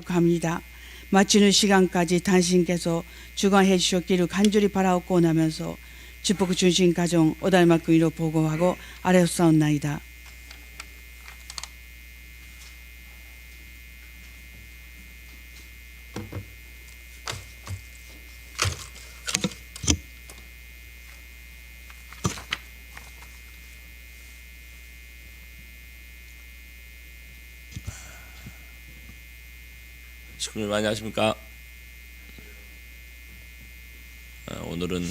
합니다. 마치는 시간까지 당신께서 주관해 주셨기를 간절히 바라옵고 나면서 축복 주신 가정 오달만큼 이로 보고하고 아뢰옵사옵나이다. 식구님 안녕하십니까? 오늘은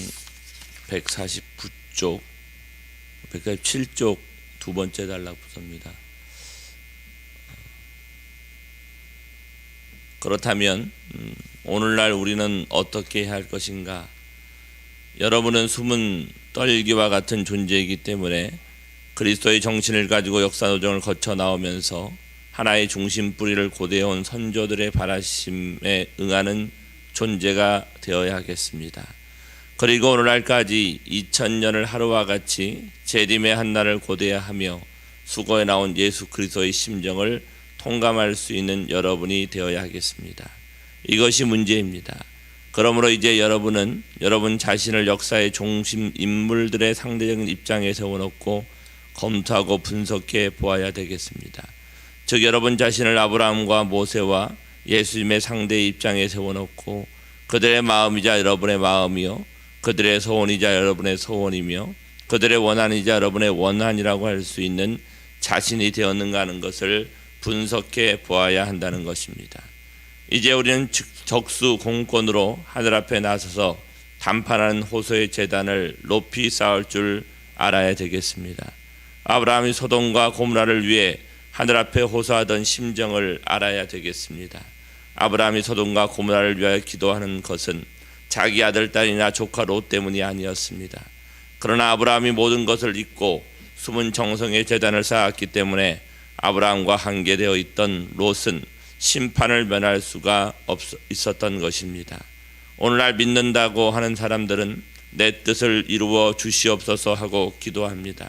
149쪽, 147쪽 두 번째 단락부서입니다. 그렇다면 오늘날 우리는 어떻게 해야 할 것인가? 여러분은 숨은 떨기와 같은 존재이기 때문에 그리스도의 정신을 가지고 역사노정을 거쳐 나오면서 하나의 중심 뿌리를 고대해온 선조들의 바라심에 응하는 존재가 되어야 하겠습니다. 그리고 오늘날까지 2000년을 하루와 같이 재림의 한날을 고대해야 하며 수고해 나온 예수 그리스도의 심정을 통감할 수 있는 여러분이 되어야 하겠습니다. 이것이 문제입니다. 그러므로 이제 여러분은 여러분 자신을 역사의 중심 인물들의 상대적인 입장에 세워놓고 검토하고 분석해 보아야 되겠습니다. 즉 여러분 자신을 아브라함과 모세와 예수님의 상대 입장에 세워놓고 그들의 마음이자 여러분의 마음이요 그들의 소원이자 여러분의 소원이며 그들의 원한이자 여러분의 원한이라고 할 수 있는 자신이 되었는가 하는 것을 분석해 보아야 한다는 것입니다. 이제 우리는 적수 공권으로 하늘 앞에 나서서 단판하는 호소의 제단을 높이 쌓을 줄 알아야 되겠습니다. 아브라함이 소돔과 고모라를 위해 하늘 앞에 호소하던 심정을 알아야 되겠습니다. 아브라함이 소돔과 고모라를 위하여 기도하는 것은 자기 아들, 딸이나 조카 롯 때문이 아니었습니다. 그러나 아브라함이 모든 것을 잊고 숨은 정성의 제단을 쌓았기 때문에 아브라함과 한계되어 있던 롯은 심판을 면할 수가 있었던 것입니다. 오늘날 믿는다고 하는 사람들은 내 뜻을 이루어 주시옵소서 하고 기도합니다.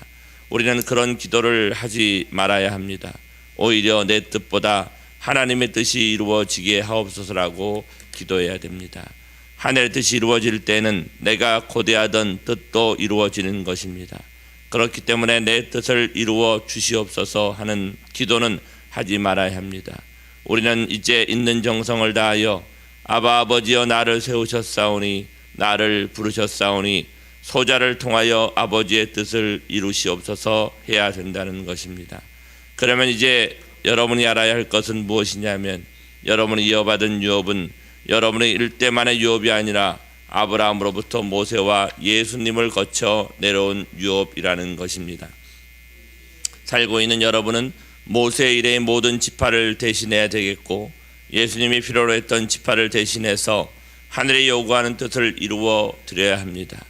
우리는 그런 기도를 하지 말아야 합니다. 오히려 내 뜻보다 하나님의 뜻이 이루어지게 하옵소서라고 기도해야 됩니다. 하늘의 뜻이 이루어질 때는 내가 고대하던 뜻도 이루어지는 것입니다. 그렇기 때문에 내 뜻을 이루어 주시옵소서 하는 기도는 하지 말아야 합니다. 우리는 이제 있는 정성을 다하여 아바 아버지여 나를 세우셨사오니 나를 부르셨사오니 소자를 통하여 아버지의 뜻을 이루시옵소서 해야 된다는 것입니다. 그러면 이제 여러분이 알아야 할 것은 무엇이냐면 여러분이 이어받은 유업은 여러분의 일대만의 유업이 아니라 아브라함으로부터 모세와 예수님을 거쳐 내려온 유업이라는 것입니다. 살고 있는 여러분은 모세 이래의 모든 지파를 대신해야 되겠고 예수님이 필요로 했던 지파를 대신해서 하늘이 요구하는 뜻을 이루어 드려야 합니다.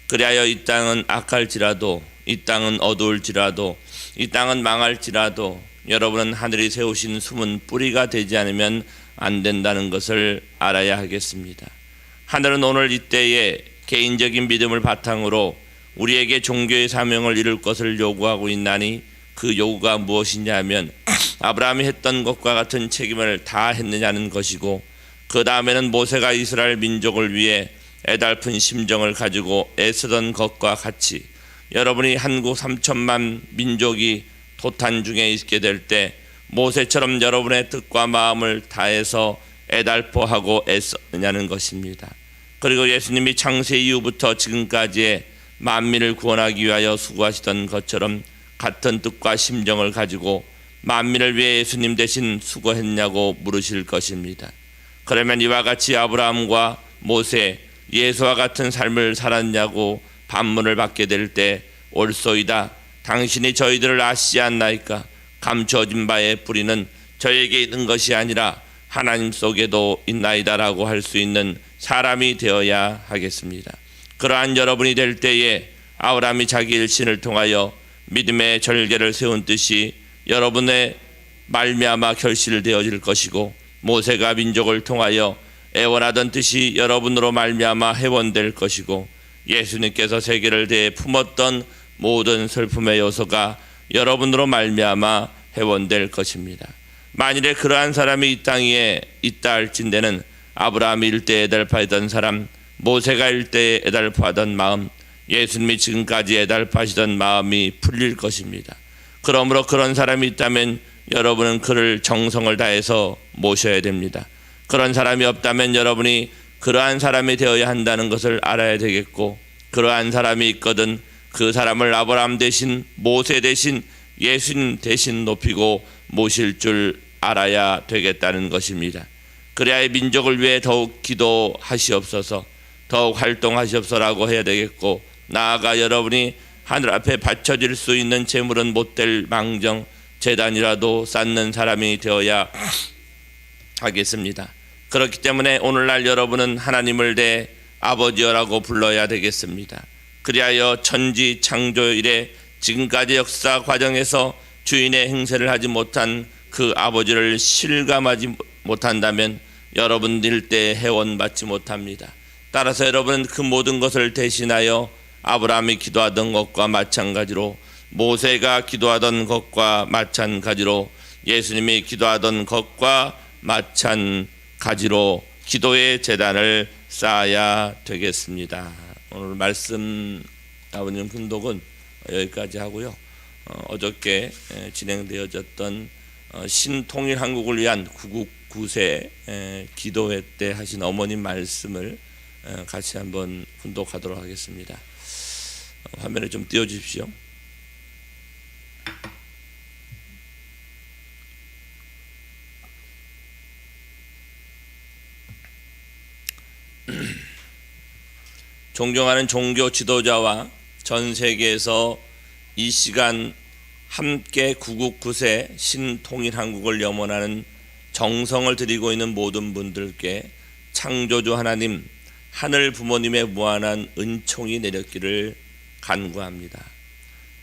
그리하여 이 땅은 악할지라도 이 땅은 어두울지라도 이 땅은 망할지라도 여러분은 하늘이 세우신 숨은 뿌리가 되지 않으면 안 된다는 것을 알아야 하겠습니다. 하늘은 오늘 이때에 개인적인 믿음을 바탕으로 우리에게 종교의 사명을 이룰 것을 요구하고 있나니 그 요구가 무엇이냐 하면 아브라함이 했던 것과 같은 책임을 다 했느냐는 것이고 그 다음에는 모세가 이스라엘 민족을 위해 애달픈 심정을 가지고 애쓰던 것과 같이 여러분이 한국 3천만 민족이 도탄 중에 있게 될 때 모세처럼 여러분의 뜻과 마음을 다해서 애달퍼하고 애쓰느냐는 것입니다. 그리고 예수님이 창세 이후부터 지금까지의 만민을 구원하기 위하여 수고하시던 것처럼 같은 뜻과 심정을 가지고 만민을 위해 예수님 대신 수고했냐고 물으실 것입니다. 그러면 이와 같이 아브라함과 모세, 예수와 같은 삶을 살았냐고 반문을 받게 될 때 옳소이다. 당신이 저희들을 아시지 않나이까? 감추어진 바의 뿌리는 저에게 있는 것이 아니라 하나님 속에도 있나이다라고 할 수 있는 사람이 되어야 하겠습니다. 그러한 여러분이 될 때에 아브라함이 자기 일신을 통하여 믿음의 절개를 세운 뜻이 여러분의 말미암아 결실되어질 것이고 모세가 민족을 통하여 애원하던 뜻이 여러분으로 말미암아 회원될 것이고 예수님께서 세계를 대해 품었던 모든 슬픔의 요소가 여러분으로 말미암아 회원될 것입니다. 만일에 그러한 사람이 이 땅 위에 있다 할진대는 아브라함이 일대에 애달파하던 사람, 모세가 일대에 애달파하던 마음, 예수님이 지금까지 애달파하시던 마음이 풀릴 것입니다. 그러므로 그런 사람이 있다면 여러분은 그를 정성을 다해서 모셔야 됩니다. 그런 사람이 없다면 여러분이 그러한 사람이 되어야 한다는 것을 알아야 되겠고, 그러한 사람이 있거든 그 사람을 아브라함 대신, 모세 대신, 예수님 대신 높이고 모실 줄 알아야 되겠다는 것입니다. 그래야 민족을 위해 더욱 기도하시옵소서, 더욱 활동하시옵소서라고 해야 되겠고, 나아가 여러분이 하늘 앞에 바쳐질 수 있는 재물은 못될 망정 제단이라도 쌓는 사람이 되어야 하겠습니다. 그렇기 때문에 오늘날 여러분은 하나님을 내 아버지여라고 불러야 되겠습니다. 그리하여 천지 창조 이래 지금까지 역사 과정에서 주인의 행세를 하지 못한 그 아버지를 실감하지 못한다면 여러분 일대 회원받지 못합니다. 따라서 여러분은 그 모든 것을 대신하여 아브라함이 기도하던 것과 마찬가지로, 모세가 기도하던 것과 마찬가지로, 예수님이 기도하던 것과 마찬가지로 기도의 제단을 쌓아야 되겠습니다. 오늘 말씀 아버님 훈독은 여기까지 하고요. 어저께 진행되어졌던 신통일 한국을 위한 구국 9세 기도회 때 하신 어머님 말씀을 같이 한번 훈독하도록 하겠습니다. 화면에 좀 띄워주십시오. 존경하는 종교 지도자와 전 세계에서 이 시간 함께 구국 9세 신통일 한국을 염원하는 정성을 들이고 있는 모든 분들께 창조주 하나님, 하늘 부모님의 무한한 은총이 내렸기를 간구합니다.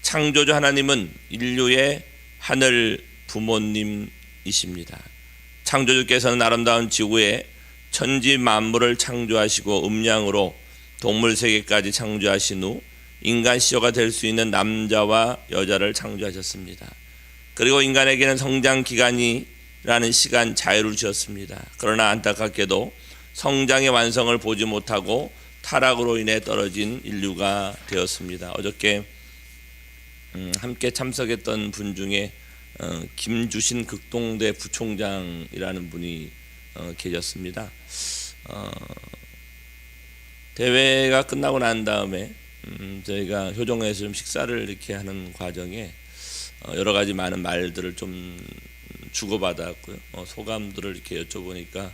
창조주 하나님은 인류의 하늘 부모님이십니다. 창조주께서는 아름다운 지구에 천지 만물을 창조하시고 음양으로 동물 세계까지 창조하신 후 인간 시조가 될 수 있는 남자와 여자를 창조하셨습니다. 그리고 인간에게는 성장 기간이라는 시간 자유를 주셨습니다. 그러나 안타깝게도 성장의 완성을 보지 못하고 타락으로 인해 떨어진 인류가 되었습니다. 어저께 함께 참석했던 분 중에 김주신 극동대 부총장이라는 분이 계셨습니다. 대회가 끝나고 난 다음에 저희가 효정에서 좀 식사를 이렇게 하는 과정에 여러 가지 많은 말들을 좀 주고받았고요. 소감들을 이렇게 여쭤보니까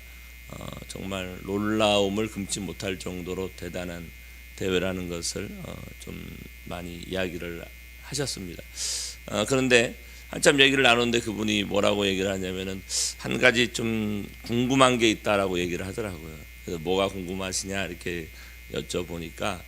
정말 놀라움을 금치 못할 정도로 대단한 대회라는 것을 좀 많이 이야기를 하셨습니다. 그런데 한참 얘기를 나누는데 그분이 뭐라고 얘기를 하냐면은 한 가지 좀 궁금한 게 있다라고 얘기를 하더라고요. 그래서 뭐가 궁금하시냐 이렇게 여쭤보니까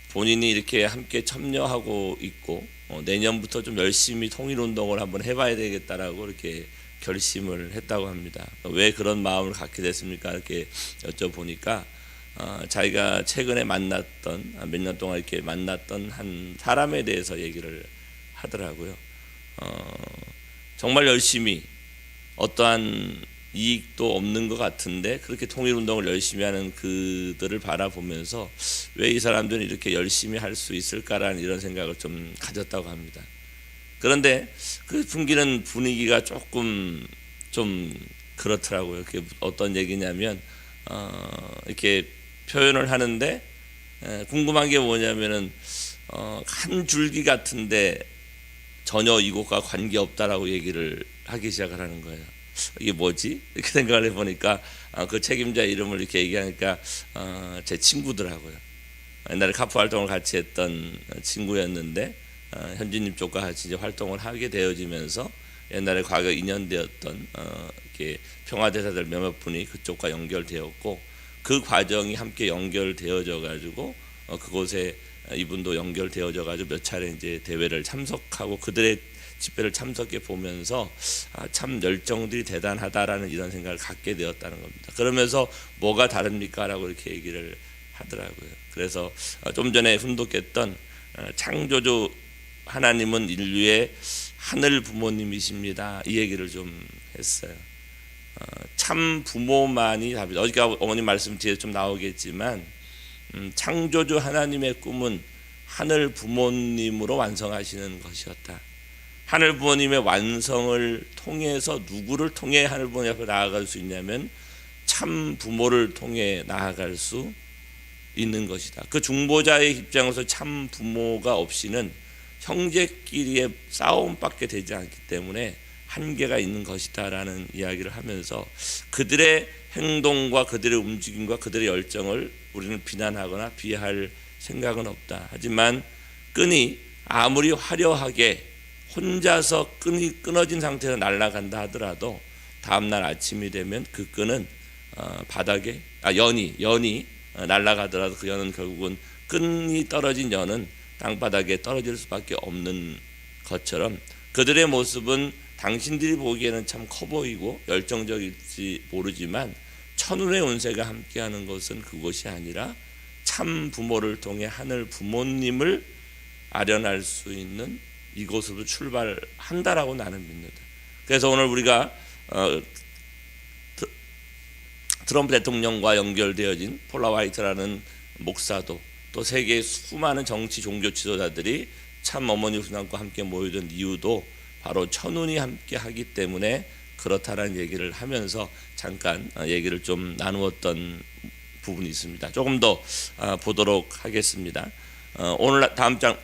본인이 이렇게 함께 참여하고 있고 내년부터 좀 열심히 통일운동을 한번 해봐야 되겠다라고 이렇게 결심을 했다고 합니다. 왜 그런 마음을 갖게 됐습니까? 이렇게 여쭤보니까 자기가 최근에 만났던 몇 년 동안 이렇게 만났던 한 사람에 대해서 얘기를 하더라고요. 정말 열심히 어떠한 이익도 없는 것 같은데 그렇게 통일운동을 열심히 하는 그들을 바라보면서 왜 이 사람들은 이렇게 열심히 할 수 있을까라는 이런 생각을 좀 가졌다고 합니다. 그런데 그 풍기는 분위기가 조금 좀 그렇더라고요. 그게 어떤 얘기냐면 이렇게 표현을 하는데 궁금한 게 뭐냐면은 한 줄기 같은데 전혀 이곳과 관계없다라고 얘기를 하기 시작을 하는 거예요. 이게 뭐지? 이렇게 생각을 해보니까 그 책임자 이름을 이렇게 얘기하니까 제 친구더라고요. 옛날에 카프 활동을 같이 했던 친구였는데 현진님 쪽과 같이 이제 활동을 하게 되어지면서 옛날에 과거 인연되었던 이렇게 평화대사들 몇몇 분이 그쪽과 연결되었고 그 과정이 함께 연결되어져 가지고 그곳에 이분도 연결되어져 가지고 몇 차례 이제 대회를 참석하고 그들의 집회를 참석해 보면서 참 열정들이 대단하다라는 이런 생각을 갖게 되었다는 겁니다. 그러면서 뭐가 다릅니까라고 이렇게 얘기를 하더라고요. 그래서 좀 전에 훈독했던 창조주 하나님은 인류의 하늘 부모님이십니다. 이 얘기를 좀 했어요. 참 부모만이 답이다. 어저께 어머님 말씀 뒤에 좀 나오겠지만 창조주 하나님의 꿈은 하늘 부모님으로 완성하시는 것이었다. 하늘 부모님의 완성을 통해서 누구를 통해 하늘 부모님 앞에 나아갈 수 있냐면 참 부모를 통해 나아갈 수 있는 것이다. 그 중보자의 입장에서 참 부모가 없이는 형제끼리의 싸움밖에 되지 않기 때문에 한계가 있는 것이다라는 이야기를 하면서 그들의 행동과 그들의 움직임과 그들의 열정을 우리는 비난하거나 비하할 생각은 없다. 하지만 끈이 아무리 화려하게 혼자서 끈이 끊어진 상태에서 날아간다 하더라도 다음날 아침이 되면 그 끈은 바닥에 연이 날아가더라도 그 연은 결국은 끈이 떨어진 연은 땅바닥에 떨어질 수밖에 없는 것처럼 그들의 모습은 당신들이 보기에는 참 커 보이고 열정적일지 모르지만 천운의 운세가 함께하는 것은 그것이 아니라 참 부모를 통해 하늘 부모님을 아련할 수 있는 이곳으로 출발한다라고 나는 믿는다. 그래서 오늘 우리가 트럼프 대통령과 연결되어진 폴라 화이트라는 목사도 또 세계의 수많은 정치 종교 지도자들이 참 어머니 순환과 함께 모여든 이유도 바로 천운이 함께 하기 때문에 그렇다라는 얘기를 하면서 잠깐 얘기를 좀 나누었던 부분이 있습니다. 조금 더 보도록 하겠습니다.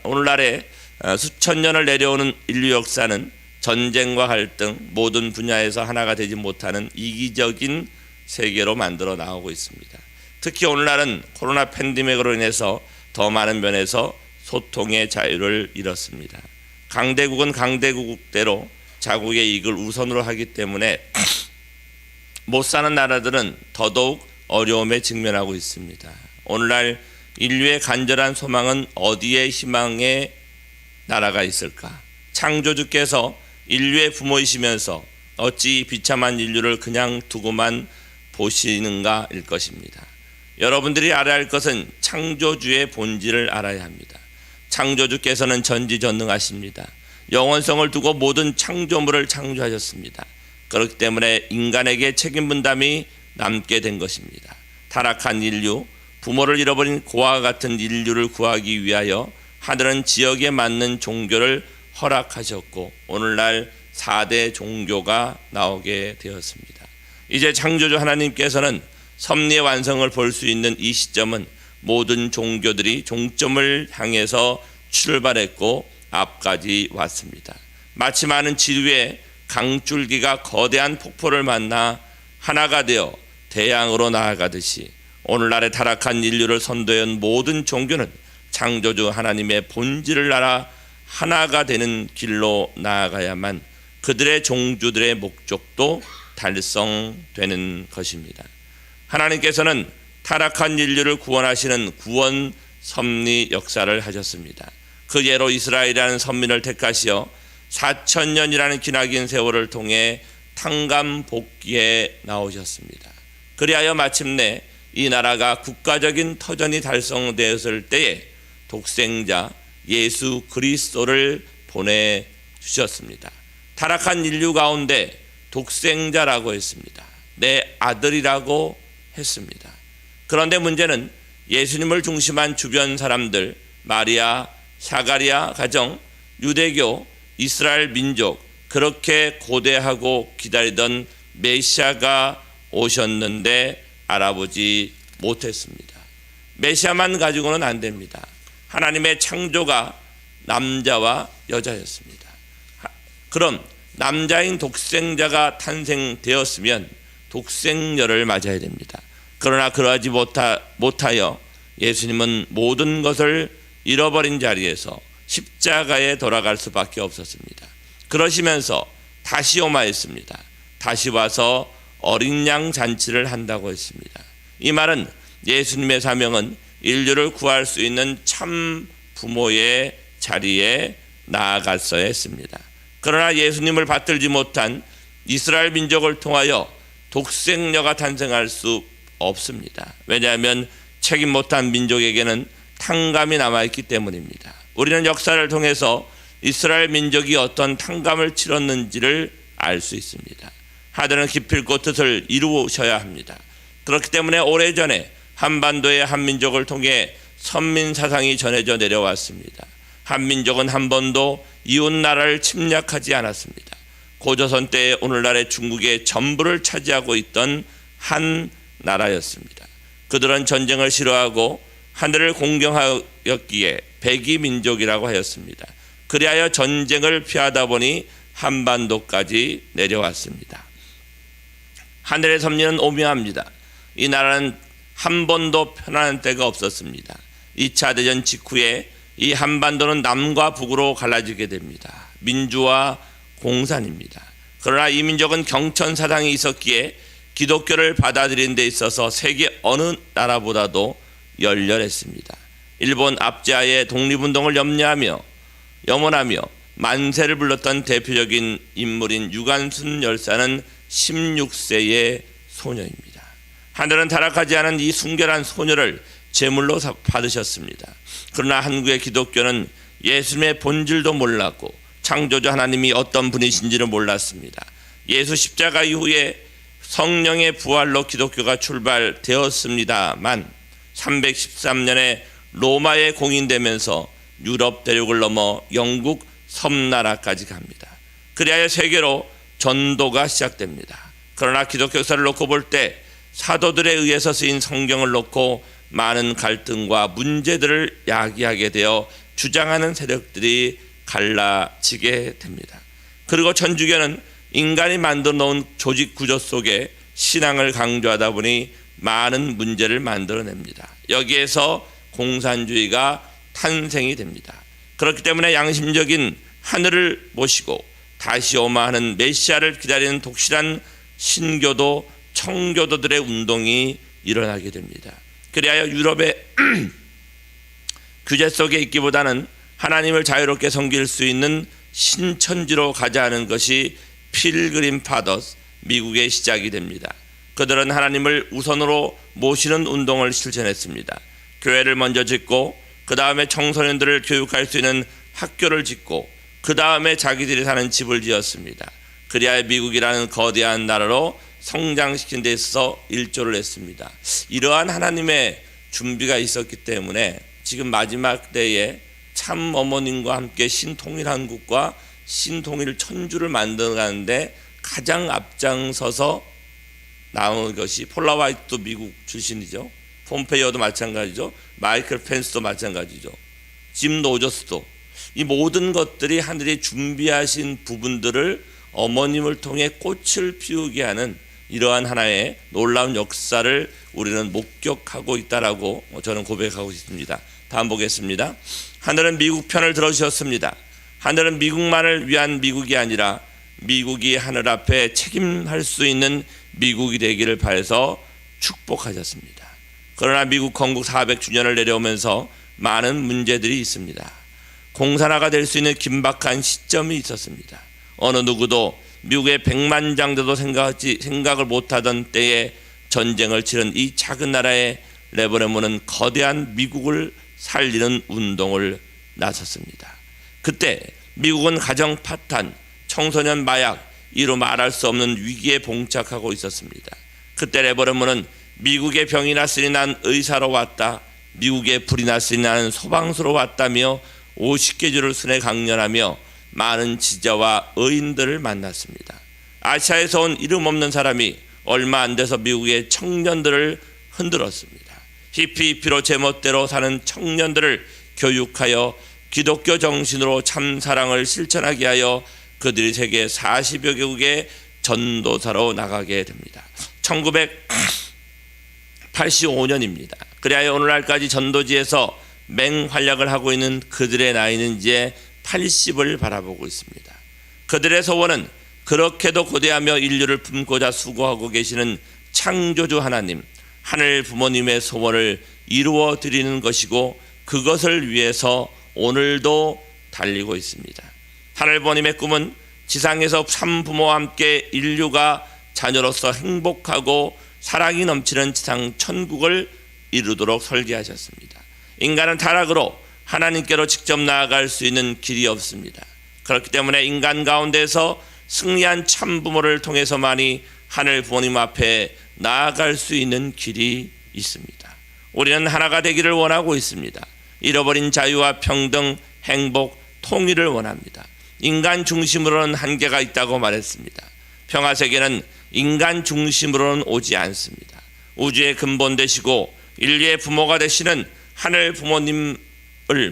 오늘날에 수천 년을 내려오는 인류 역사는 전쟁과 갈등 모든 분야에서 하나가 되지 못하는 이기적인 세계로 만들어 나오고 있습니다. 특히 오늘날은 코로나 팬데믹으로 인해서 더 많은 면에서 소통의 자유를 잃었습니다. 강대국은 강대국대로 자국의 이익을 우선으로 하기 때문에 못 사는 나라들은 더더욱 어려움에 직면하고 있습니다. 오늘날 인류의 간절한 소망은 어디에 희망의 나라가 있을까? 창조주께서 인류의 부모이시면서 어찌 비참한 인류를 그냥 두고만 보시는가일 것입니다. 여러분들이 알아야 할 것은 창조주의 본질을 알아야 합니다. 창조주께서는 전지전능하십니다. 영원성을 두고 모든 창조물을 창조하셨습니다. 그렇기 때문에 인간에게 책임 분담이 남게 된 것입니다. 타락한 인류, 부모를 잃어버린 고아와 같은 인류를 구하기 위하여 하늘은 지역에 맞는 종교를 허락하셨고 오늘날 4대 종교가 나오게 되었습니다. 이제 창조주 하나님께서는 섭리의 완성을 볼 수 있는 이 시점은 모든 종교들이 종점을 향해서 출발했고 앞까지 왔습니다. 마치 많은 지류의 강줄기가 거대한 폭포를 만나 하나가 되어 대양으로 나아가듯이 오늘날의 타락한 인류를 선도한 모든 종교는 창조주 하나님의 본질을 알아 하나가 되는 길로 나아가야만 그들의 종주들의 목적도 달성되는 것입니다. 하나님께서는 타락한 인류를 구원하시는 구원 섭리 역사를 하셨습니다. 그 예로 이스라엘이라는 선민을 택하시어 4,000년이라는 기나긴 세월을 통해 탕감 복귀에 나오셨습니다. 그리하여 마침내 이 나라가 국가적인 터전이 달성되었을 때에 독생자 예수 그리스도를 보내주셨습니다. 타락한 인류 가운데 독생자라고 했습니다. 내 아들이라고 했습니다. 그런데 문제는 예수님을 중심한 주변 사람들, 마리아, 사가리아 가정, 유대교, 이스라엘 민족, 그렇게 고대하고 기다리던 메시아가 오셨는데 알아보지 못했습니다. 메시아만 가지고는 안 됩니다. 하나님의 창조가 남자와 여자였습니다. 그럼 남자인 독생자가 탄생되었으면 독생녀를 맞아야 됩니다. 그러나 그러하지 못하여 예수님은 모든 것을 잃어버린 자리에서 십자가에 돌아갈 수밖에 없었습니다. 그러시면서 다시 오마했습니다. 다시 와서 어린 양 잔치를 한다고 했습니다. 이 말은 예수님의 사명은 인류를 구할 수 있는 참 부모의 자리에 나아갔어야 했습니다. 그러나 예수님을 받들지 못한 이스라엘 민족을 통하여 독생녀가 탄생할 수 없습니다. 왜냐하면 책임 못한 민족에게는 탕감이 남아있기 때문입니다. 우리는 역사를 통해서 이스라엘 민족이 어떤 탕감을 치렀는지를 알 수 있습니다. 하늘은 기필코 뜻을 이루셔야 합니다. 그렇기 때문에 오래전에 한반도의 한민족을 통해 선민 사상이 전해져 내려왔습니다. 한민족은 한 번도 이웃 나라를 침략하지 않았습니다. 고조선 때에 오늘날의 중국의 전부를 차지하고 있던 한 나라였습니다. 그들은 전쟁을 싫어하고 하늘을 공경하였기에 백이민족이라고 하였습니다. 그리하여 전쟁을 피하다 보니 한반도까지 내려왔습니다. 하늘의 섭리는 오묘합니다. 이 나라는 한 번도 편안한 때가 없었습니다. 2차 대전 직후에 이 한반도는 남과 북으로 갈라지게 됩니다. 민주화 공산입니다. 그러나 이 민족은 경천 사상이 있었기에 기독교를 받아들이는 데 있어서 세계 어느 나라보다도 열렬했습니다. 일본 압제하에 독립운동을 염원하며 만세를 불렀던 대표적인 인물인 유관순 열사는 16세의 소녀입니다. 하늘은 타락하지 않은 이 순결한 소녀를 제물로 받으셨습니다. 그러나 한국의 기독교는 예수님의 본질도 몰랐고 창조주 하나님이 어떤 분이신지를 몰랐습니다. 예수 십자가 이후에 성령의 부활로 기독교가 출발되었습니다만 313년에 로마에 공인되면서 유럽 대륙을 넘어 영국 섬나라까지 갑니다. 그리하여 세계로 전도가 시작됩니다. 그러나 기독교 역사를 놓고 볼 때 사도들에 의해서 쓰인 성경을 놓고 많은 갈등과 문제들을 야기하게 되어 주장하는 세력들이 갈라지게 됩니다. 그리고 천주교는 인간이 만들어 놓은 조직 구조 속에 신앙을 강조하다 보니 많은 문제를 만들어냅니다. 여기에서 공산주의가 탄생이 됩니다. 그렇기 때문에 양심적인 하늘을 모시고 다시 오마하는 메시아를 기다리는 독실한 신교도 청교도들의 운동이 일어나게 됩니다. 그리하여 유럽의 규제 속에 있기보다는 하나님을 자유롭게 섬길 수 있는 신천지로 가자 하는 것이 필그림 파더스 미국의 시작이 됩니다. 그들은 하나님을 우선으로 모시는 운동을 실천했습니다. 교회를 먼저 짓고 그 다음에 청소년들을 교육할 수 있는 학교를 짓고 그 다음에 자기들이 사는 집을 지었습니다. 그리하여 미국이라는 거대한 나라로 성장시킨 데 있어서 일조를 했습니다. 이러한 하나님의 준비가 있었기 때문에 지금 마지막 때에 참 어머님과 함께 신통일한국과 신통일 천주를 만들어가는데 가장 앞장서서 나온 것이 폴라 화이트도 미국 출신이죠. 폼페이오도 마찬가지죠. 마이클 펜스도 마찬가지죠. 짐 로저스도. 이 모든 것들이 하늘이 준비하신 부분들을 어머님을 통해 꽃을 피우게 하는 이러한 하나의 놀라운 역사를 우리는 목격하고 있다라고 저는 고백하고 싶습니다. 다음 보겠습니다. 하늘은 미국 편을 들어주셨습니다. 하늘은 미국만을 위한 미국이 아니라 미국이 하늘 앞에 책임할 수 있는 미국이 되기를 바라서 축복하셨습니다. 그러나 미국 건국 400주년을 내려오면서 많은 문제들이 있습니다. 공산화가 될 수 있는 긴박한 시점이 있었습니다. 어느 누구도 미국의 100만 장대도 생각을 못하던 때에 전쟁을 치른 이 작은 나라의 레버레몬은 거대한 미국을 살리는 운동을 나섰습니다. 그때 미국은 가정 파탄, 청소년 마약, 이루 말할 수 없는 위기에 봉착하고 있었습니다. 그때 레버레몬은 미국의 병이 났으니 난 의사로 왔다, 미국의 불이 났으니 나는 소방수로 왔다며 50개 주를 순회 강연하며 많은 지자와 의인들을 만났습니다. 아시아에서 온 이름 없는 사람이 얼마 안 돼서 미국의 청년들을 흔들었습니다. 히피로 제멋대로 사는 청년들을 교육하여 기독교 정신으로 참사랑을 실천하게 하여 그들이 세계 40여 개국의 전도사로 나가게 됩니다. 1985년입니다. 그리하여 오늘날까지 전도지에서 맹활약을 하고 있는 그들의 나이는 이제 80을 바라보고 있습니다. 그들의 소원은 그렇게도 고대하며 인류를 품고자 수고하고 계시는 창조주 하나님, 하늘 부모님의 소원을 이루어 드리는 것이고 그것을 위해서 오늘도 달리고 있습니다. 하늘 부모님의 꿈은 지상에서 참 부모와 함께 인류가 자녀로서 행복하고 사랑이 넘치는 지상 천국을 이루도록 설계하셨습니다. 인간은 타락으로 하나님께로 직접 나아갈 수 있는 길이 없습니다. 그렇기 때문에 인간 가운데서 승리한 참 부모를 통해서만이 하늘 부모님 앞에 나아갈 수 있는 길이 있습니다. 우리는 하나가 되기를 원하고 있습니다. 잃어버린 자유와 평등, 행복, 통일을 원합니다. 인간 중심으로는 한계가 있다고 말했습니다. 평화세계는 인간 중심으로는 오지 않습니다. 우주의 근본 되시고 인류의 부모가 되시는 하늘 부모님을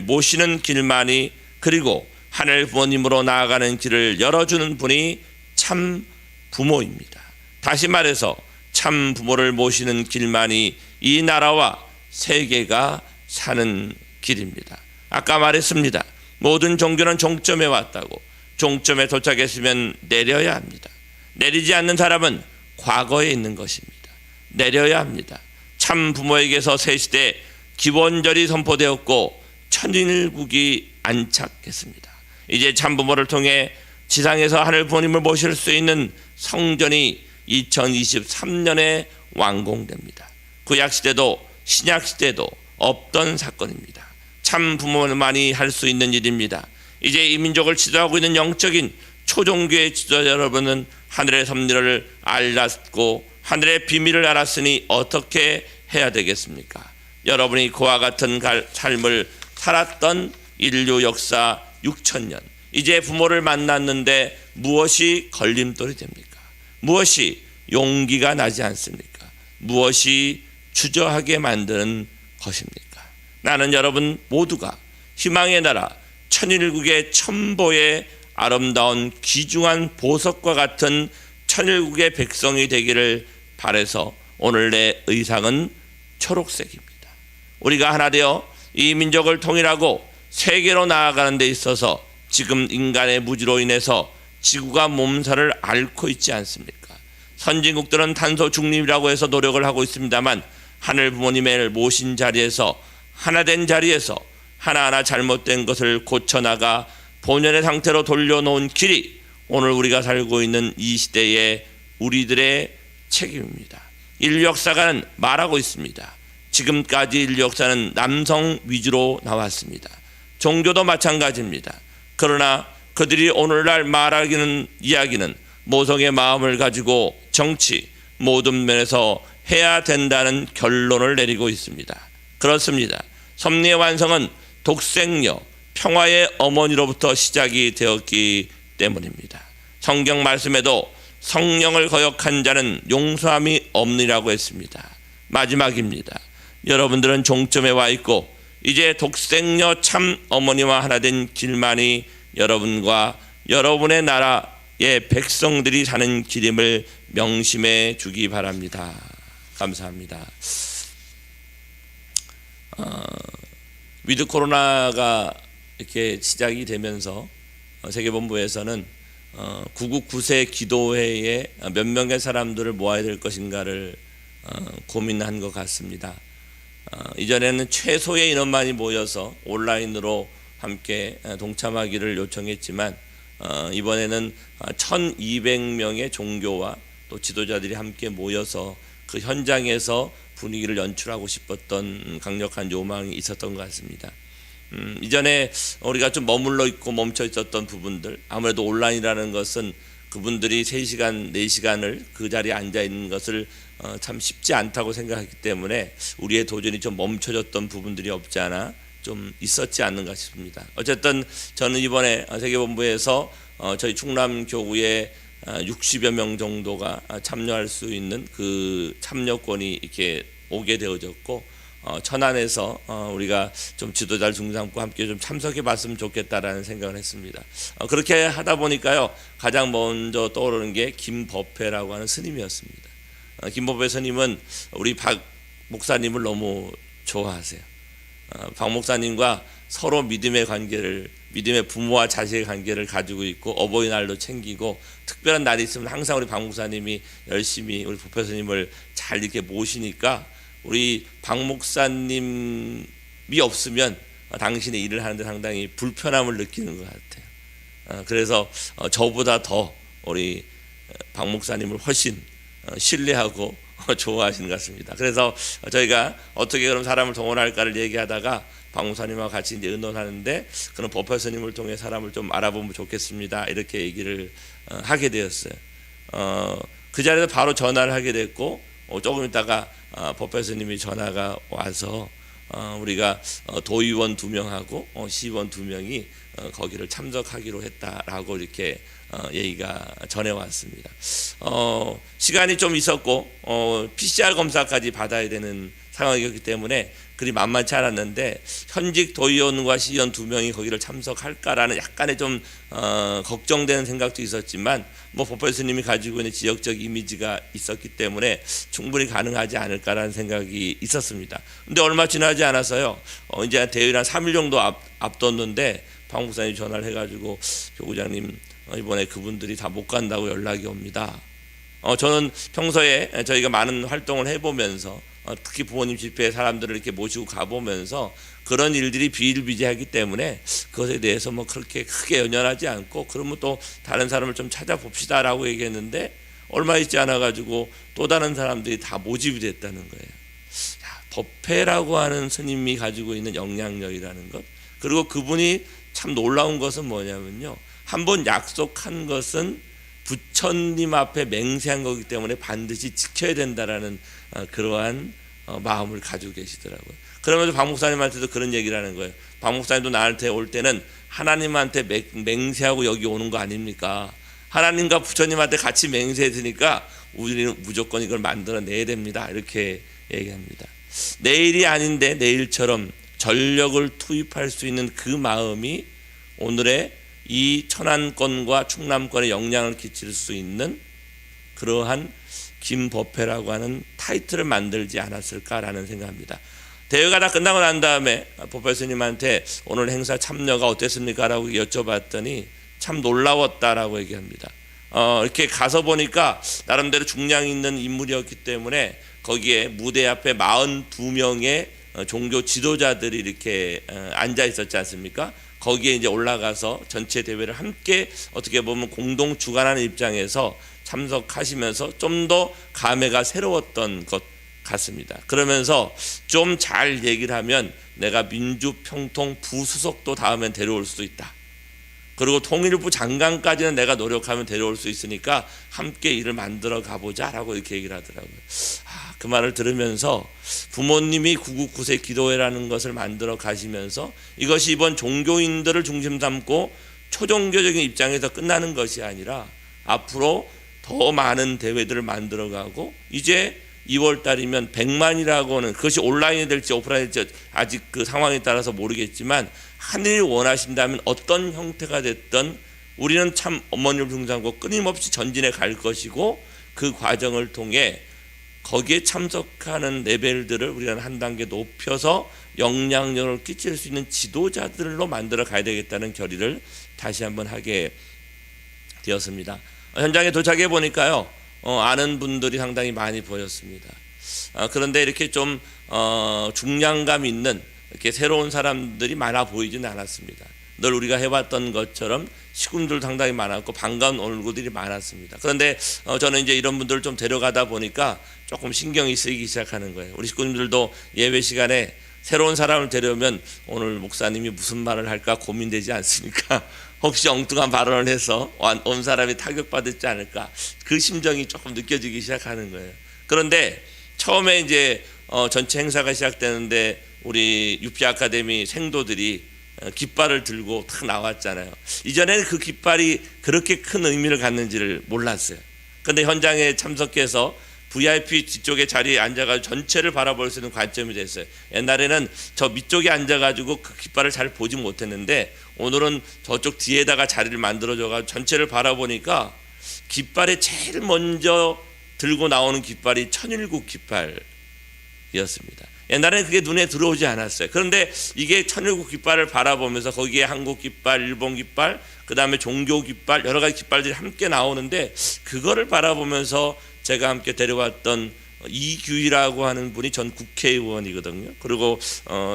모시는 길만이, 그리고 하늘 부모님으로 나아가는 길을 열어주는 분이 참 부모입니다. 다시 말해서 참 부모를 모시는 길만이 이 나라와 세계가 사는 길입니다. 아까 말했습니다. 모든 종교는 종점에 왔다고. 종점에 도착했으면 내려야 합니다. 내리지 않는 사람은 과거에 있는 것입니다. 내려야 합니다. 참 부모에게서 새 시대 기원절이 선포되었고 천일국이 안착했습니다. 이제 참 부모를 통해 지상에서 하늘 부모님을 모실 수 있는 성전이 2023년에 완공됩니다. 구약시대도 신약시대도 없던 사건입니다. 참 부모만이 할 수 있는 일입니다. 이제 이 민족을 지도하고 있는 영적인 초종교의 지도자 여러분은 하늘의 섭리를 알았고 하늘의 비밀을 알았으니 어떻게 해야 되겠습니까? 여러분이 그와 같은 삶을 살았던 인류 역사 6,000년, 이제 부모를 만났는데 무엇이 걸림돌이 됩니까? 무엇이 용기가 나지 않습니까? 무엇이 주저하게 만드는 것입니까? 나는 여러분 모두가 희망의 나라 천일국의 첨보의 아름다운 귀중한 보석과 같은 천일국의 백성이 되기를 바라서 오늘 내 의상은 초록색입니다. 우리가 하나 되어 이 민족을 통일하고 세계로 나아가는 데 있어서 지금 인간의 무지로 인해서 지구가 몸살을 앓고 있지 않습니까? 선진국들은 탄소 중립이라고 해서 노력을 하고 있습니다만 하늘 부모님을 모신 자리에서, 하나된 자리에서 하나하나 잘못된 것을 고쳐나가 본연의 상태로 돌려놓은 길이 오늘 우리가 살고 있는 이 시대의 우리들의 책임입니다. 인류 역사가는 말하고 있습니다. 지금까지 인류 역사는 남성 위주로 나왔습니다. 종교도 마찬가지입니다. 그러나 그들이 오늘날 말하기는 이야기는 모성의 마음을 가지고 정치 모든 면에서 해야 된다는 결론을 내리고 있습니다. 그렇습니다. 섭리의 완성은 독생녀 평화의 어머니로부터 시작이 되었기 때문입니다. 성경 말씀에도 성령을 거역한 자는 용서함이 없느라고 했습니다. 마지막입니다. 여러분들은 종점에 와 있고 이제 독생녀 참 어머니와 하나 된 길만이 여러분과 여러분의 나라의 백성들이 사는 길임을 명심해 주기 바랍니다. 감사합니다. 위드 코로나가 이렇게 시작이 되면서 세계본부에서는 999세 기도회에 몇 명의 사람들을 모아야 될 것인가를 고민한 것 같습니다. 이전에는 최소의 인원만이 모여서 온라인으로 함께 동참하기를 요청했지만 이번에는 1200명의 종교와 또 지도자들이 함께 모여서 그 현장에서 분위기를 연출하고 싶었던 강력한 요망이 있었던 것 같습니다. 이전에 우리가 좀 머물러 있고 멈춰 있었던 부분들, 아무래도 온라인이라는 것은 그분들이 3시간, 4시간을 그 자리에 앉아 있는 것을 참 쉽지 않다고 생각했기 때문에 우리의 도전이 좀 멈춰졌던 부분들이 없지 않아 좀 있었지 않는가 싶습니다. 어쨌든 저는 이번에 세계본부에서 저희 충남교구의 60여 명 정도가 참여할 수 있는 그 참여권이 이렇게 오게 되어졌고 천안에서 우리가 좀 지도자를 중심삼고 함께 좀 참석해 봤으면 좋겠다라는 생각을 했습니다. 그렇게 하다 보니까요, 가장 먼저 떠오르는 게 김법회라고 하는 스님이었습니다. 김법회 스님은 우리 박 목사님을 너무 좋아하세요. 박 목사님과 서로 믿음의 관계를, 믿음의 부모와 자식의 관계를 가지고 있고 어버이날도 챙기고 특별한 날이 있으면 항상 우리 박 목사님이 열심히 우리 법회 스님을 잘 이렇게 모시니까 우리 박 목사님이 없으면 당신의 일을 하는데 상당히 불편함을 느끼는 것 같아요. 그래서 저보다 더 우리 박 목사님을 훨씬 신뢰하고 좋아하시는 것 같습니다. 그래서 저희가 어떻게 그럼 사람을 동원할까를 얘기하다가 박목사님과 같이 이제 의논하는데 그런 법회스님을 통해 사람을 좀 알아보면 좋겠습니다. 이렇게 얘기를 하게 되었어요. 그 자리에서 바로 전화를 하게 됐고 조금 있다가 법회스님이 전화가 와서 우리가 도의원 2명하고 시의원 2명이 거기를 참석하기로 했다라고 이렇게 얘기가 전해왔습니다. 시간이 좀 있었고 PCR 검사까지 받아야 되는 상황이었기 때문에 그리 만만치 않았는데 현직 도의원과 시의원 2명이 거기를 참석할까라는 약간의 좀 걱정되는 생각도 있었지만 뭐 법회스님이 가지고 있는 지역적 이미지가 있었기 때문에 충분히 가능하지 않을까라는 생각이 있었습니다. 근데 얼마 지나지 않았어요. 이제 대회를 한 3일 정도 앞뒀는데 박 목사님이 전화를 해가지고 교구장님 이번에 그분들이 다 못 간다고 연락이 옵니다. 저는 평소에 저희가 많은 활동을 해보면서 특히 부모님 집회에 사람들을 이렇게 모시고 가보면서 그런 일들이 비일비재하기 때문에 그것에 대해서 뭐 그렇게 크게 연연하지 않고 그러면 또 다른 사람을 좀 찾아봅시다라고 얘기했는데 얼마 있지 않아 가지고 또 다른 사람들이 다 모집이 됐다는 거예요. 법회라고 하는 스님이 가지고 있는 영향력이라는 것, 그리고 그분이 참 놀라운 것은 뭐냐면요, 한번 약속한 것은 부처님 앞에 맹세한 거기 때문에 반드시 지켜야 된다라는 그러한 마음을 가지고 계시더라고요. 그러면서 박 목사님한테도 그런 얘기를 하는 거예요. 박 목사님도 나한테 올 때는 하나님한테 맹세하고 여기 오는 거 아닙니까? 하나님과 부처님한테 같이 맹세했으니까 우리는 무조건 이걸 만들어내야 됩니다. 이렇게 얘기합니다. 내일이 아닌데 내일처럼 전력을 투입할 수 있는 그 마음이 오늘의 이 천안권과 충남권에 영향을 끼칠 수 있는 그러한 김법회라고 하는 타이틀을 만들지 않았을까라는 생각합니다. 대회가 다 끝나고 난 다음에 법회 스님한테 오늘 행사 참여가 어땠습니까? 라고 여쭤봤더니 참 놀라웠다라고 얘기합니다. 이렇게 가서 보니까 나름대로 중량 있는 인물이었기 때문에 거기에 무대 앞에 42명의 종교 지도자들이 이렇게 앉아 있었지 않습니까? 거기에 이제 올라가서 전체 대회를 함께 어떻게 보면 공동 주관하는 입장에서 참석하시면서 좀 더 감회가 새로웠던 것 같습니다. 그러면서 좀 잘 얘기를 하면 내가 민주평통 부수석도 다음엔 데려올 수도 있다. 그리고 통일부 장관까지는 내가 노력하면 데려올 수 있으니까 함께 일을 만들어 가보자라고 이렇게 얘기를 하더라고요. 그 말을 들으면서 부모님이 999세 기도회라는 것을 만들어 가시면서 이것이 이번 종교인들을 중심 삼고 초종교적인 입장에서 끝나는 것이 아니라 앞으로 더 많은 대회들을 만들어 가고 이제 2월 달이면 100만이라고는 그것이 온라인이 될지 오프라인이 될지 아직 그 상황에 따라서 모르겠지만 하늘이 원하신다면 어떤 형태가 됐든 우리는 참 어머니를 중심하고 끊임없이 전진해 갈 것이고 그 과정을 통해 거기에 참석하는 레벨들을 우리는 한 단계 높여서 영향력을 끼칠 수 있는 지도자들로 만들어 가야 되겠다는 결의를 다시 한번 하게 되었습니다. 현장에 도착해 보니까요, 아는 분들이 상당히 많이 보였습니다. 그런데 이렇게 좀 중량감 있는 이렇게 새로운 사람들이 많아 보이지는 않았습니다. 늘 우리가 해왔던 것처럼 식구들 상당히 많았고 반가운 얼굴들이 많았습니다. 그런데 저는 이제 이런 분들을 좀 데려가다 보니까 조금 신경이 쓰이기 시작하는 거예요. 우리 식구님들도 예배 시간에 새로운 사람을 데려오면 오늘 목사님이 무슨 말을 할까 고민되지 않습니까? 혹시 엉뚱한 발언을 해서 온 사람이 타격받지 않을까, 그 심정이 조금 느껴지기 시작하는 거예요. 그런데 처음에 이제 전체 행사가 시작되는데 우리 유피 아카데미 생도들이 깃발을 들고 탁 나왔잖아요. 이전에는 그 깃발이 그렇게 큰 의미를 갖는지를 몰랐어요. 그런데 현장에 참석해서 VIP 뒤쪽에 자리에 앉아가지고 전체를 바라볼 수 있는 관점이 됐어요. 옛날에는 저 밑쪽에 앉아가지고 그 깃발을 잘 보지 못했는데 오늘은 저쪽 뒤에다가 자리를 만들어줘가지고 전체를 바라보니까 깃발에 제일 먼저 들고 나오는 깃발이 천일국 깃발이었습니다. 옛날에는 그게 눈에 들어오지 않았어요. 그런데 이게 천일국 깃발을 바라보면서 거기에 한국 깃발, 일본 깃발, 그 다음에 종교 깃발, 여러 가지 깃발들이 함께 나오는데 그거를 바라보면서 제가 함께 데려왔던 이규희라고 하는 분이 전 국회의원이거든요. 그리고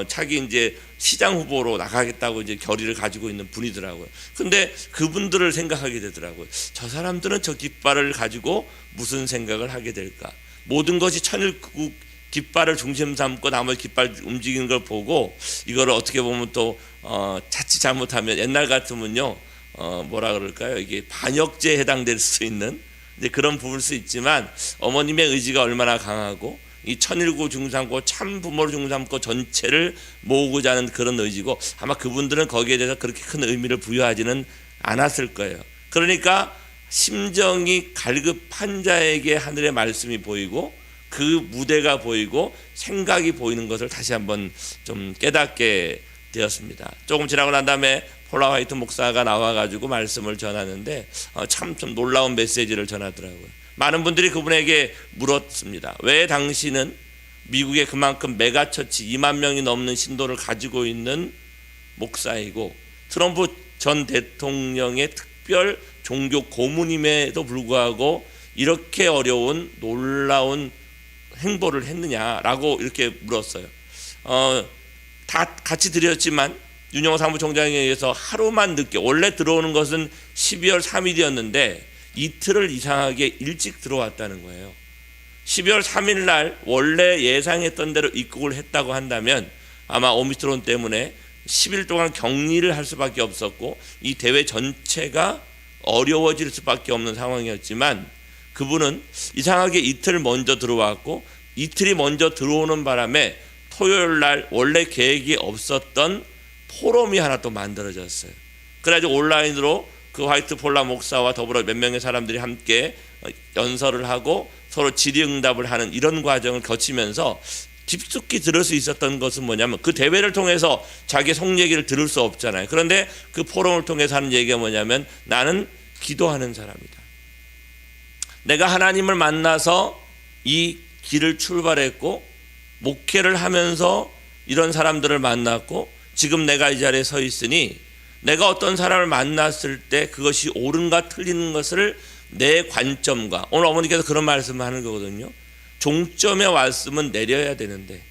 차기 이제 시장 후보로 나가겠다고 이제 결의를 가지고 있는 분이더라고요. 근데 그분들을 생각하게 되더라고요. 저 사람들은 저 깃발을 가지고 무슨 생각을 하게 될까? 모든 것이 천일국 깃발을 중심 삼고 나머지 깃발 움직이는 걸 보고 이거를 어떻게 보면 또 자칫 잘못하면 옛날 같으면요 뭐라 그럴까요? 이게 반역죄에 해당될 수 있는 이제 그런 부분일 수 있지만 어머님의 의지가 얼마나 강하고 이 천일구 중삼고 참 부모를 중삼고 전체를 모으고자 하는 그런 의지고 아마 그분들은 거기에 대해서 그렇게 큰 의미를 부여하지는 않았을 거예요. 그러니까 심정이 갈급한 자에게 하늘의 말씀이 보이고 그 무대가 보이고 생각이 보이는 것을 다시 한번 좀 깨닫게 되었습니다. 조금 지나고 난 다음에 폴라 화이트 목사가 나와가지고 말씀을 전하는데 참 좀 놀라운 메시지를 전하더라고요. 많은 분들이 그분에게 물었습니다. 왜 당신은 미국에 그만큼 메가처치 2만 명이 넘는 신도를 가지고 있는 목사이고 트럼프 전 대통령의 특별 종교 고문임에도 불구하고 이렇게 어려운 놀라운 행보를 했느냐라고 이렇게 물었어요. 다 같이 드렸지만 윤영호 사무총장에 의해서 하루만 늦게 원래 들어오는 것은 12월 3일이었는데 이틀을 이상하게 일찍 들어왔다는 거예요. 12월 3일 날 원래 예상했던 대로 입국을 했다고 한다면 아마 오미크론 때문에 10일 동안 격리를 할 수밖에 없었고 이 대회 전체가 어려워질 수밖에 없는 상황이었지만 그분은 이상하게 이틀 먼저 들어왔고 이틀이 먼저 들어오는 바람에 토요일 날 원래 계획이 없었던 포럼이 하나 또 만들어졌어요. 그래가지고 온라인으로 그 화이트 폴라 목사와 더불어 몇 명의 사람들이 함께 연설을 하고 서로 질의응답을 하는 이런 과정을 거치면서 깊숙이 들을 수 있었던 것은 뭐냐면 그 대회를 통해서 자기 속 얘기를 들을 수 없잖아요. 그런데 그 포럼을 통해서 하는 얘기가 뭐냐면 나는 기도하는 사람이다. 내가 하나님을 만나서 이 길을 출발했고 목회를 하면서 이런 사람들을 만났고 지금 내가 이 자리에 서 있으니 내가 어떤 사람을 만났을 때 그것이 옳은가 틀리는 것을 내 관점과 오늘 어머니께서 그런 말씀을 하는 거거든요. 종점에 왔으면 내려야 되는데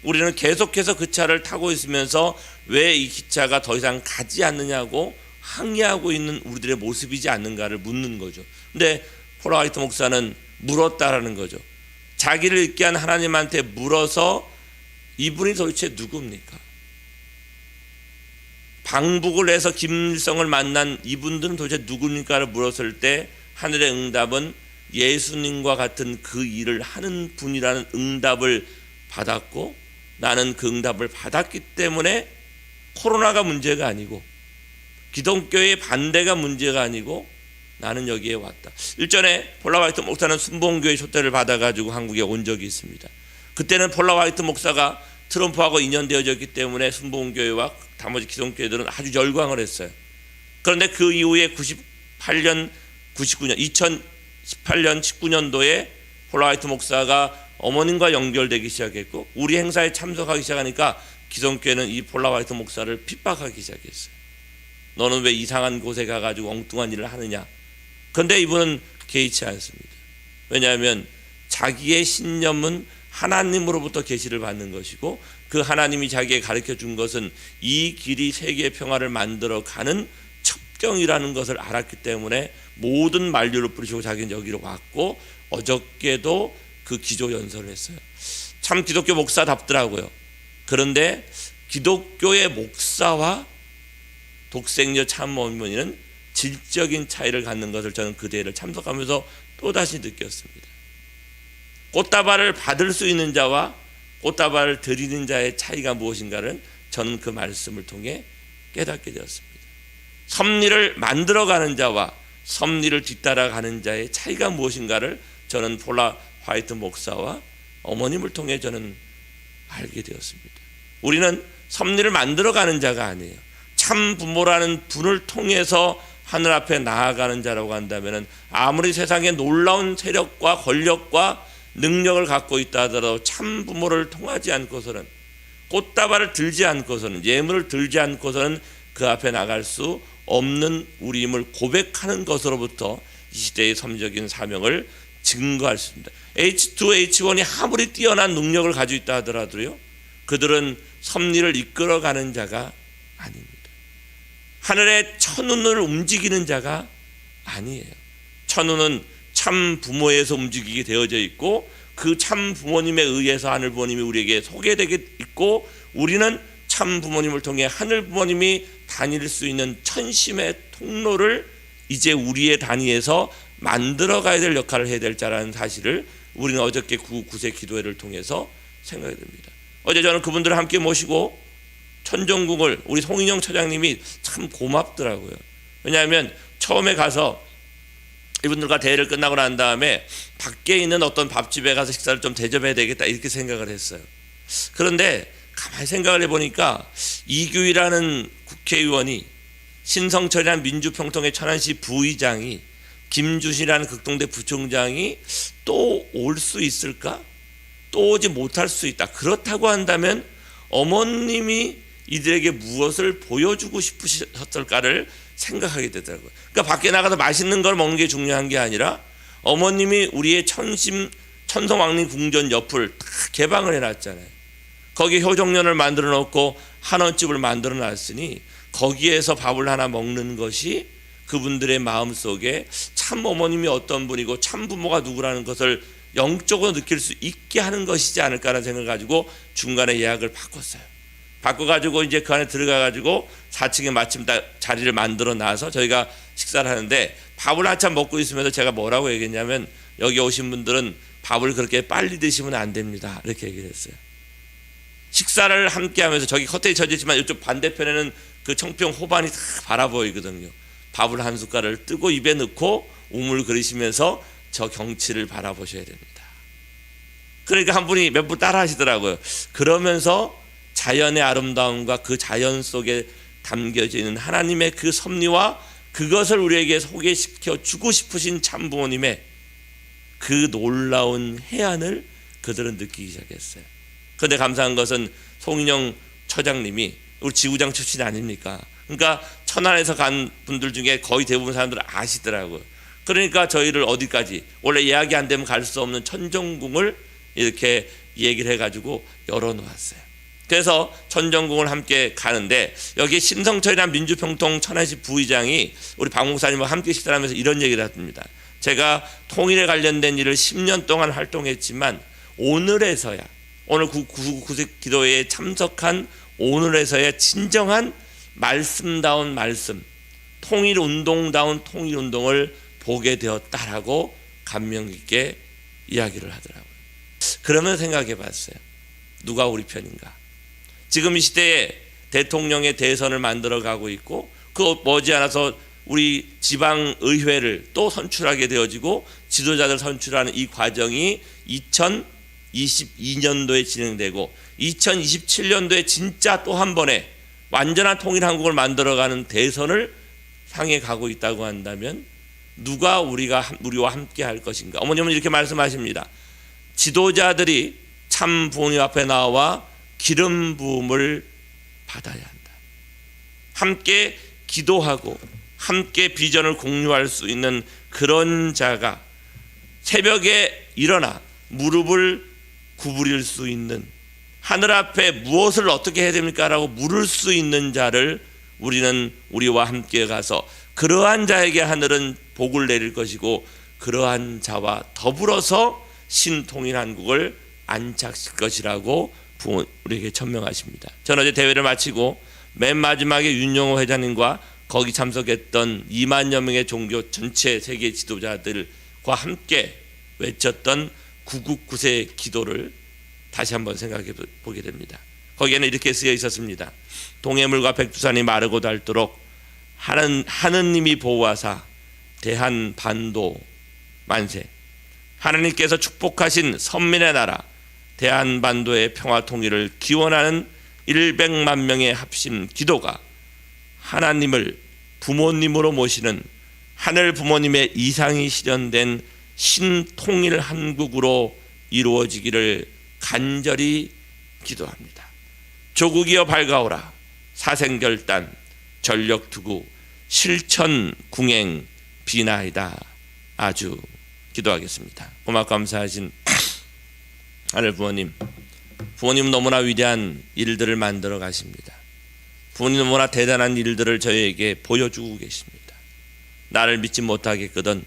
우리는 계속해서 그 차를 타고 있으면서 왜 이 기차가 더 이상 가지 않느냐고 항의하고 있는 우리들의 모습이지 않는가를 묻는 거죠. 근데 폴라 화이트 목사는 물었다라는 거죠. 자기를 있게 한 하나님한테 물어서 이분이 도대체 누굽니까? 방북을 해서 김일성을 만난 이분들은 도대체 누굽니까를 물었을 때 하늘의 응답은 예수님과 같은 그 일을 하는 분이라는 응답을 받았고 나는 그 응답을 받았기 때문에 코로나가 문제가 아니고 기독교의 반대가 문제가 아니고 나는 여기에 왔다. 일전에 폴라 화이트 목사는 순복음교회 초대를 받아가지고 한국에 온 적이 있습니다. 그때는 폴라 화이트 목사가 트럼프하고 인연되어졌기 때문에 순복음교회와 나머지 기독교회들은 아주 열광을 했어요. 그런데 그 이후에 2018년 19년도에 폴라 화이트 목사가 어머님과 연결되기 시작했고 우리 행사에 참석하기 시작하니까 기독교회는 이 폴라 화이트 목사를 핍박하기 시작했어요. 너는 왜 이상한 곳에 가가지고 엉뚱한 일을 하느냐. 그런데 이분은 개의치 않습니다. 왜냐하면 자기의 신념은 하나님으로부터 계시를 받는 것이고 그 하나님이 자기에게 가르쳐 준 것은 이 길이 세계의 평화를 만들어 가는 첩경이라는 것을 알았기 때문에 모든 만류를 뿌리시고 자기는 여기로 왔고 어저께도 그 기조 연설을 했어요. 참 기독교 목사답더라고요. 그런데 기독교의 목사와 독생녀 참어머니는 질적인 차이를 갖는 것을 저는 그 대회를 참석하면서 또다시 느꼈습니다. 꽃다발을 받을 수 있는 자와 꽃다발을 드리는 자의 차이가 무엇인가를 저는 그 말씀을 통해 깨닫게 되었습니다. 섭리를 만들어가는 자와 섭리를 뒤따라가는 자의 차이가 무엇인가를 저는 폴라 화이트 목사와 어머님을 통해 저는 알게 되었습니다. 우리는 섭리를 만들어가는 자가 아니에요. 참 부모라는 분을 통해서 하늘 앞에 나아가는 자라고 한다면 아무리 세상에 놀라운 세력과 권력과 능력을 갖고 있다 하더라도 참 부모를 통하지 않고서는 꽃다발을 들지 않고서는 예물을 들지 않고서는 그 앞에 나갈 수 없는 우리임을 고백하는 것으로부터 이 시대의 섭리적인 사명을 증거할 수 있습니다. H2H1이 아무리 뛰어난 능력을 가지고 있다 하더라도요 그들은 섭리를 이끌어가는 자가 아닙니다. 하늘의 천운을 움직이는 자가 아니에요. 천운은 참 부모에서 움직이게 되어져 있고 그 참 부모님에 의해서 하늘 부모님이 우리에게 소개되게 있고, 우리는 참 부모님을 통해 하늘 부모님이 다닐 수 있는 천심의 통로를 이제 우리의 단위에서 만들어가야 될 역할을 해야 될 자라는 사실을 우리는 어저께 구세 기도회를 통해서 생각이 됩니다. 어제 저는 그분들을 함께 모시고 천정궁을 우리 송인영 처장님이 참 고맙더라고요. 왜냐하면 처음에 가서 이분들과 대회를 끝나고 난 다음에 밖에 있는 어떤 밥집에 가서 식사를 좀 대접해야 되겠다 이렇게 생각을 했어요. 그런데 가만히 생각을 해보니까 이규희라는 국회의원이, 신성철이라는 민주평통의 천안시 부의장이, 김주신이라는 극동대 부총장이 또 올 수 있을까? 또 오지 못할 수 있다. 그렇다고 한다면 어머님이 이들에게 무엇을 보여주고 싶으셨을까를 생각하게 되더라고요. 그러니까 밖에 나가서 맛있는 걸 먹는 게 중요한 게 아니라 어머님이 우리의 천성왕릉 궁전 옆을 다 개방을 해놨잖아요. 거기에 효정년을 만들어 놓고 한원집을 만들어 놨으니 거기에서 밥을 하나 먹는 것이 그분들의 마음속에 참 어머님이 어떤 분이고 참 부모가 누구라는 것을 영적으로 느낄 수 있게 하는 것이지 않을까라는 생각을 가지고 중간에 예약을 바꿨어요. 바꿔가지고 이제 그 안에 들어가가지고 4층에 마침 자리를 만들어 놔서 저희가 식사를 하는데, 밥을 한참 먹고 있으면서 제가 뭐라고 얘기했냐면, 여기 오신 분들은 밥을 그렇게 빨리 드시면 안 됩니다, 이렇게 얘기를 했어요. 식사를 함께 하면서, 저기 커튼이 쳐졌지만 이쪽 반대편에는 그 청평 호반이 다 바라 보이거든요. 밥을 한 숟갈을 뜨고 입에 넣고 우물거리시면서 저 경치를 바라보셔야 됩니다. 그러니까 한 분이 몇 분 따라 하시더라고요. 그러면서 자연의 아름다움과 그 자연 속에 담겨져 있는 하나님의 그 섭리와 그것을 우리에게 소개시켜 주고 싶으신 참 부모님의 그 놀라운 해안을 그들은 느끼기 시작했어요. 그런데 감사한 것은 송인영 처장님이 우리 지구장 출신 아닙니까? 그러니까 천안에서 간 분들 중에 거의 대부분 사람들은 아시더라고요. 그러니까 저희를 어디까지, 원래 예약이 안 되면 갈 수 없는 천정궁을 이렇게 얘기를 해가지고 열어놓았어요. 그래서 천정궁을 함께 가는데, 여기 신성철이라는 민주평통 천안시 부의장이 우리 박 목사님과 함께 식사를 하면서 이런 얘기를 합니다. 제가 통일에 관련된 일을 10년 동안 활동했지만 오늘에서야, 오늘 구세 기도회에 참석한 오늘에서야 진정한 말씀다운 말씀, 통일운동다운 통일운동을 보게 되었다라고 감명 깊게 이야기를 하더라고요. 그러면 생각해 봤어요. 누가 우리 편인가? 지금 이 시대에 대통령의 대선을 만들어가고 있고, 그 머지않아서 우리 지방의회를 또 선출하게 되어지고 지도자들 선출하는 이 과정이 2022년도에 진행되고 2027년도에 진짜 또 한 번에 완전한 통일 한국을 만들어가는 대선을 향해 가고 있다고 한다면 누가 우리와 함께 할 것인가? 어머님은 이렇게 말씀하십니다. 지도자들이 참 부모님 앞에 나와 기름 부음을 받아야 한다. 함께 기도하고 함께 비전을 공유할 수 있는 그런 자가 새벽에 일어나 무릎을 구부릴 수 있는, 하늘 앞에 무엇을 어떻게 해야 됩니까? 라고 물을 수 있는 자를 우리는 우리와 함께 가서 그러한 자에게 하늘은 복을 내릴 것이고, 그러한 자와 더불어서 신통일 한국을 안착시킬 것이라고 우리에게 천명하십니다. 저는 어제 대회를 마치고 맨 마지막에 윤영호 회장님과 거기 참석했던 2만여 명의 종교 전체 세계 지도자들과 함께 외쳤던 구국구세 기도를 다시 한번 생각해 보게 됩니다. 거기에는 이렇게 쓰여 있었습니다. 동해물과 백두산이 마르고 닳도록 하느님이 보호하사 대한반도 만세. 하나님께서 축복하신 선민의 나라 대한반도의 평화 통일을 기원하는 100만 명의 합심 기도가 하나님을 부모님으로 모시는 하늘 부모님의 이상이 실현된 신통일 한국으로 이루어지기를 간절히 기도합니다. 조국이여 밝아오라. 사생결단 전력투구 실천궁행 비나이다. 아주 기도하겠습니다. 고맙고 감사하신 하늘 부모님, 부모님은 너무나 위대한 일들을 만들어 가십니다. 부모님은 너무나 대단한 일들을 저희에게 보여주고 계십니다. 나를 믿지 못하겠거든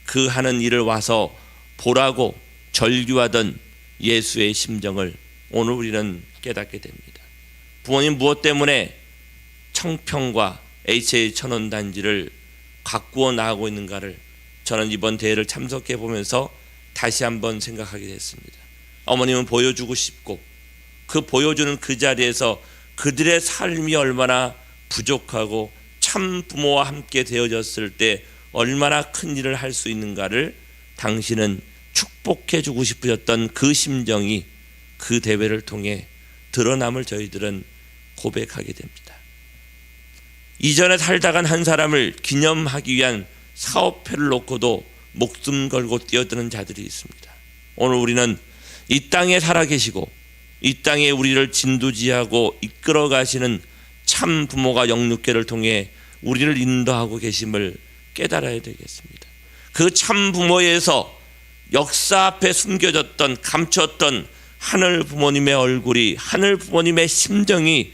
그 하는 일을 와서 보라고 절규하던 예수의 심정을 오늘 우리는 깨닫게 됩니다. 부모님 무엇 때문에 청평과 HA 천원단지를 가꾸어 나가고 있는가를 저는 이번 대회를 참석해 보면서 다시 한번 생각하게 됐습니다. 어머님은 보여주고 싶고 그 보여주는 그 자리에서 그들의 삶이 얼마나 부족하고 참 부모와 함께 되어졌을 때 얼마나 큰 일을 할 수 있는가를 당신은 축복해 주고 싶으셨던 그 심정이 그 대회를 통해 드러남을 저희들은 고백하게 됩니다. 이전에 살다간 한 사람을 기념하기 위한 사업회를 놓고도 목숨 걸고 뛰어드는 자들이 있습니다. 오늘 우리는 이 땅에 살아계시고 이 땅에 우리를 진두지하고 이끌어 가시는 참 부모가 영육계를 통해 우리를 인도하고 계심을 깨달아야 되겠습니다. 그 참 부모에서 역사 앞에 숨겨졌던 감췄던 하늘 부모님의 얼굴이, 하늘 부모님의 심정이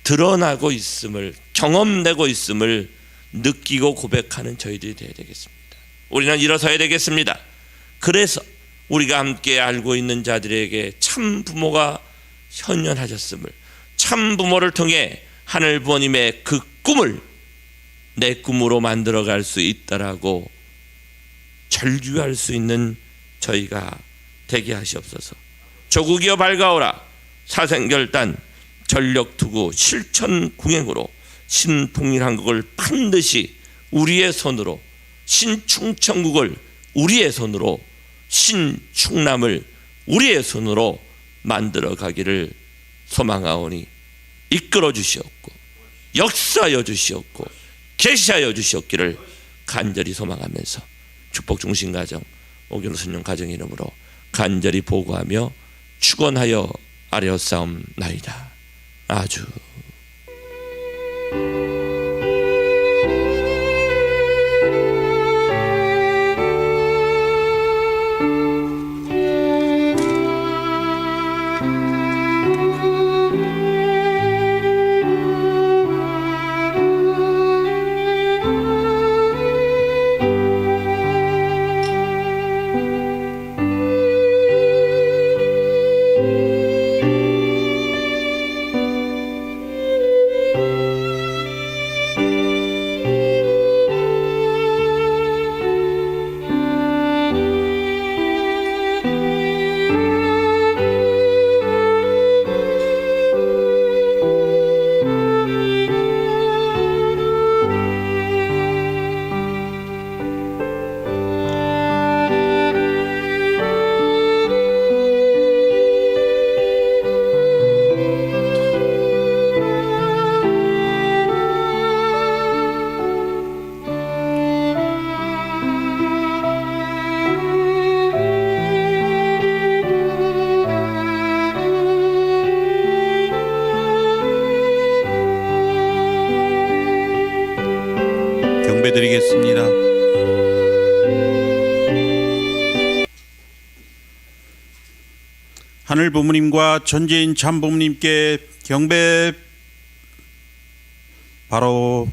드러나고 있음을, 경험되고 있음을 느끼고 고백하는 저희들이 되어야 되겠습니다. 우리는 일어서야 되겠습니다. 그래서 우리가 함께 알고 있는 자들에게 참 부모가 현현하셨음을, 참 부모를 통해 하늘 부모님의 그 꿈을 내 꿈으로 만들어갈 수 있다라고 절규할 수 있는 저희가 되게 하시옵소서. 조국이여 밝아오라. 사생결단 전력투구 실천궁행으로 신통일한국을 반드시 우리의 손으로, 신충청국을 우리의 손으로, 신충남을 우리의 손으로 만들어 가기를 소망하오니 이끌어 주시옵고 역사하여 주시옵고 계시하여 주시옵기를 간절히 소망하면서 축복 중심 가정 오균호 순영 가정 이름으로 간절히 보고하며 축원하여 아뢰었사옵나이다. 아주 경배드리겠습니다. 하늘 부모님과 천지인 참 부모님께 경배. 바로